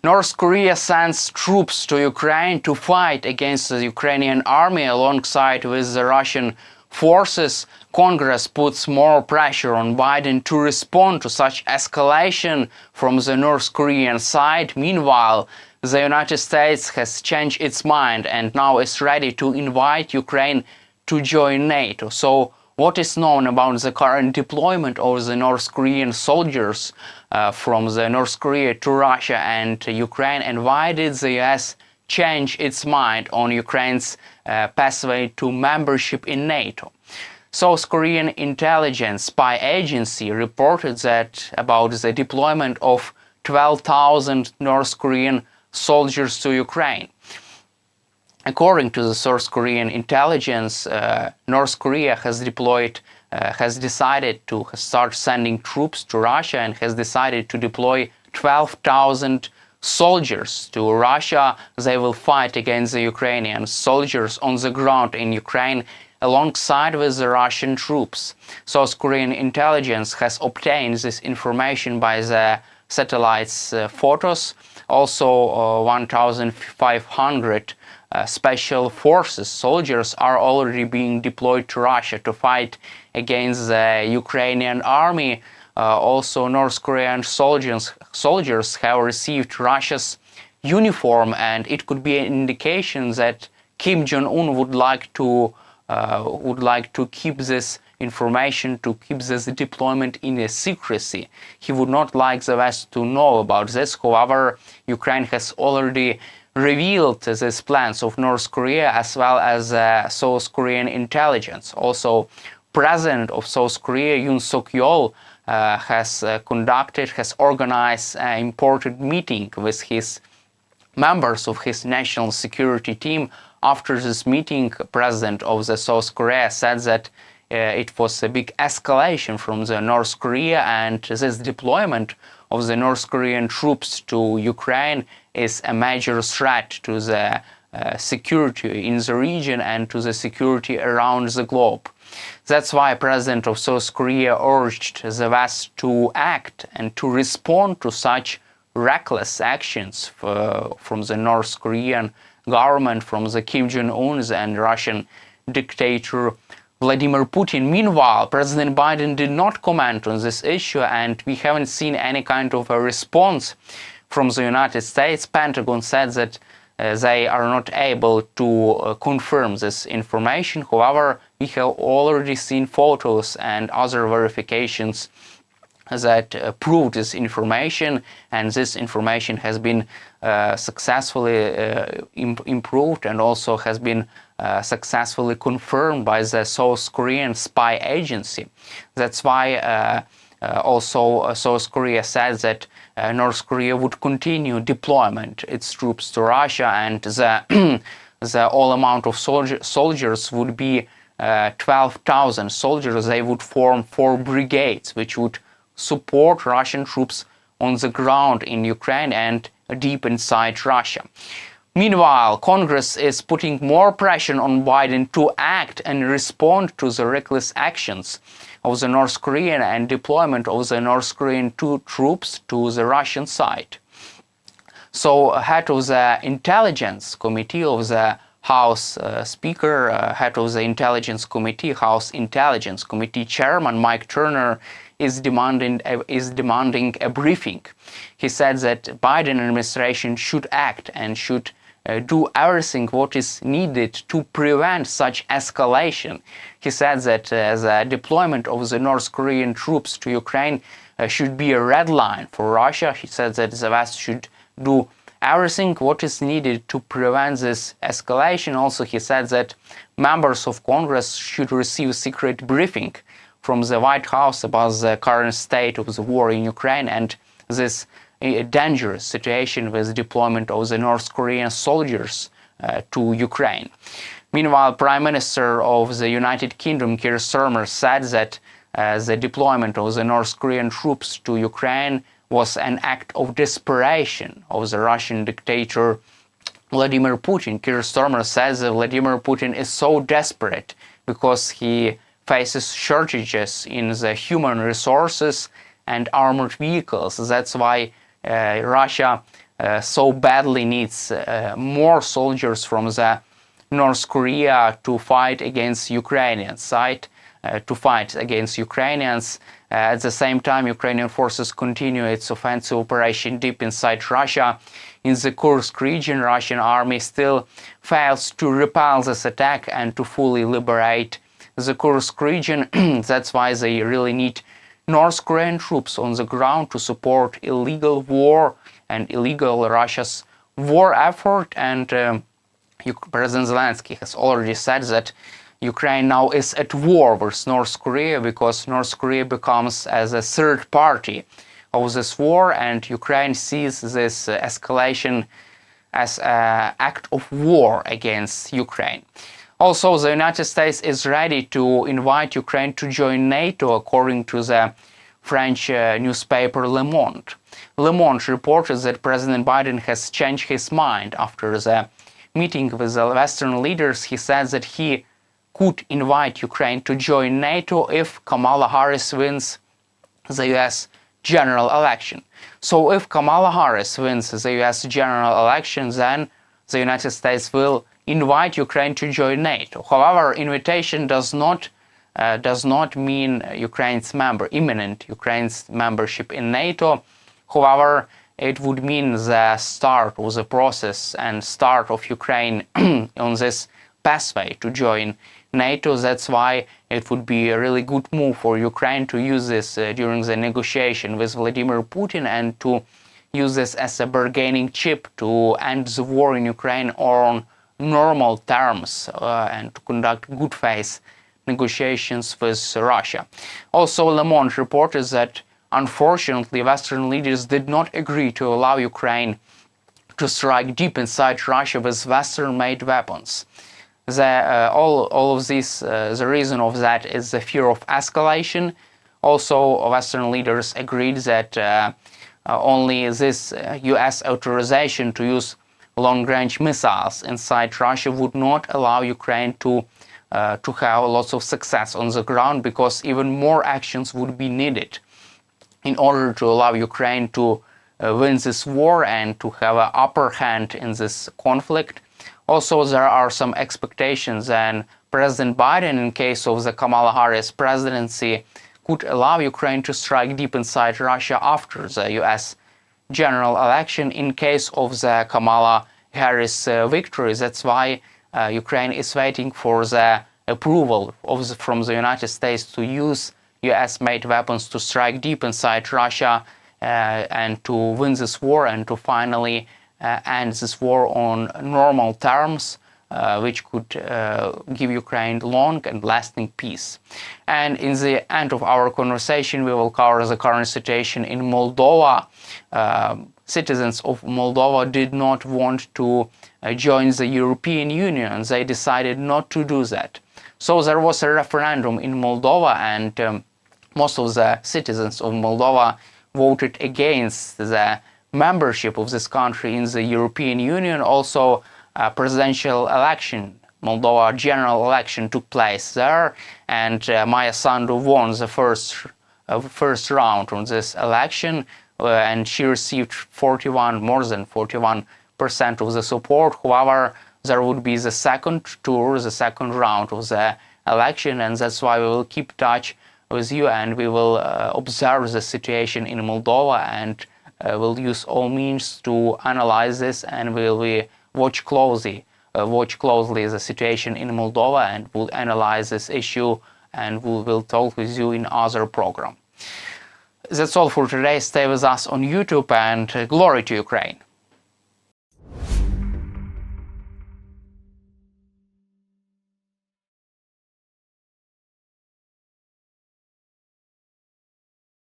North Korea sends troops to Ukraine to fight against the Ukrainian army alongside with the Russian forces. Congress puts more pressure on Biden to respond to such escalation from the North Korean side. Meanwhile, the United States has changed its mind and now is ready to invite Ukraine to join NATO. So, what is known about the current deployment of the North Korean soldiers from the North Korea to Russia and Ukraine, and why did the US change its mind on Ukraine's pathway to membership in NATO? South Korean intelligence spy agency reported that about the deployment of 12,000 North Korean soldiers to Ukraine. According to the South Korean intelligence, North Korea has decided to start sending troops to Russia and has decided to deploy 12,000 soldiers to Russia. They will fight against the Ukrainian soldiers on the ground in Ukraine alongside with the Russian troops. South Korean intelligence has obtained this information by the satellites photos. Also, 1,500 special forces soldiers are already being deployed to Russia to fight against the Ukrainian army. Also, North Korean soldiers have received Russia's uniform, and it could be an indication that Kim Jong Un would like to keep this information, to keep this deployment in a secrecy. He would not like the West to know about this. However, Ukraine has already revealed these plans of North Korea as well as South Korean intelligence. Also, President of South Korea Yoon Suk-yeol has organized an important meeting with his members of his national security team. After this meeting, President of the South Korea said that it was a big escalation from the North Korea, and this deployment of the North Korean troops to Ukraine is a major threat to the security in the region and to the security around the globe. That's why President of South Korea urged the West to act and to respond to such reckless actions from the North Korean government, from the Kim Jong-un's and Russian dictator Vladimir Putin. Meanwhile, President Biden did not comment on this issue, and we haven't seen any kind of a response from the United States. Pentagon said that they are not able to confirm this information. However, we have already seen photos and other verifications that prove this information, and this information has been successfully improved and also has been successfully confirmed by the South Korean spy agency. That's why also South Korea said that North Korea would continue deployment its troops to Russia, and the all amount of soldiers would be 12,000 soldiers. They would form 4 brigades, which would support Russian troops on the ground in Ukraine and deep inside Russia. Meanwhile, Congress is putting more pressure on Biden to act and respond to the reckless actions of the North Korean and deployment of the North Korean troops to the Russian side. So, head of the Intelligence Committee of the House Speaker, head of the Intelligence Committee, House Intelligence Committee Chairman Mike Turner is demanding a briefing. He said that Biden administration should act and should do everything what is needed to prevent such escalation. He said that the deployment of the North Korean troops to Ukraine should be a red line for Russia. He said that the West should do everything what is needed to prevent this escalation. Also, he said that members of Congress should receive secret briefing from the White House about the current state of the war in Ukraine and this dangerous situation with deployment of the North Korean soldiers to Ukraine. Meanwhile, Prime Minister of the United Kingdom, Keir Starmer, said that the deployment of the North Korean troops to Ukraine was an act of desperation of the Russian dictator Vladimir Putin. Keir Starmer says that Vladimir Putin is so desperate because he faces shortages in the human resources and armored vehicles. That's why Russia so badly needs more soldiers from the North Korea to fight against Ukrainian side, to fight against Ukrainians. At the same time, Ukrainian forces continue its offensive operation deep inside Russia. In the Kursk region, Russian army still fails to repel this attack and to fully liberate the Kursk region. That's why they really need North Korean troops on the ground to support illegal war and illegal Russia's war effort. And President Zelensky has already said that Ukraine now is at war with North Korea because North Korea becomes as a third party of this war, and Ukraine sees this escalation as an act of war against Ukraine. Also, the United States is ready to invite Ukraine to join NATO, according to the French newspaper Le Monde. Le Monde reported that President Biden has changed his mind after the meeting with the Western leaders. He said that he could invite Ukraine to join NATO if Kamala Harris wins the US general election. So if Kamala Harris wins the US general election, then the United States will invite Ukraine to join NATO. However, invitation does not mean imminent Ukraine's membership in NATO. However, it would mean the start of the process and start of Ukraine on this pathway to join NATO. That's why it would be a really good move for Ukraine to use this during the negotiation with Vladimir Putin and to use this as a bargaining chip to end the war in Ukraine on normal terms and to conduct good faith negotiations with Russia. Also, Le Monde reported that unfortunately Western leaders did not agree to allow Ukraine to strike deep inside Russia with Western-made weapons. All of this, the reason of that is the fear of escalation. Also, Western leaders agreed that only this US authorization to use long-range missiles inside Russia would not allow Ukraine to have lots of success on the ground, because even more actions would be needed in order to allow Ukraine to win this war and to have an upper hand in this conflict. Also, there are some expectations that President Biden, in case of the Kamala Harris presidency, could allow Ukraine to strike deep inside Russia after the US general election in case of the Kamala Harris victory. That's why Ukraine is waiting for the approval from the United States to use US-made weapons to strike deep inside Russia and to win this war and to finally end this war on normal terms, which could give Ukraine long and lasting peace. And in the end of our conversation, we will cover the current situation in Moldova. Citizens of Moldova did not want to join the European Union. They decided not to do that. So there was a referendum in Moldova, and most of the citizens of Moldova voted against the membership of this country in the European Union. Also, a presidential election, Moldova general election, took place there, and Maya Sandu won the first round on this election, and she received more than 41% of the support. However, there would be the second tour, the second round of the election, and that's why we will keep touch with you, and we will observe the situation in Moldova, and we'll use all means to analyze this, and we'll watch closely the situation in Moldova, and we'll analyze this issue, and we will talk with you in other program. That's all for today. Stay with us on YouTube, and glory to Ukraine.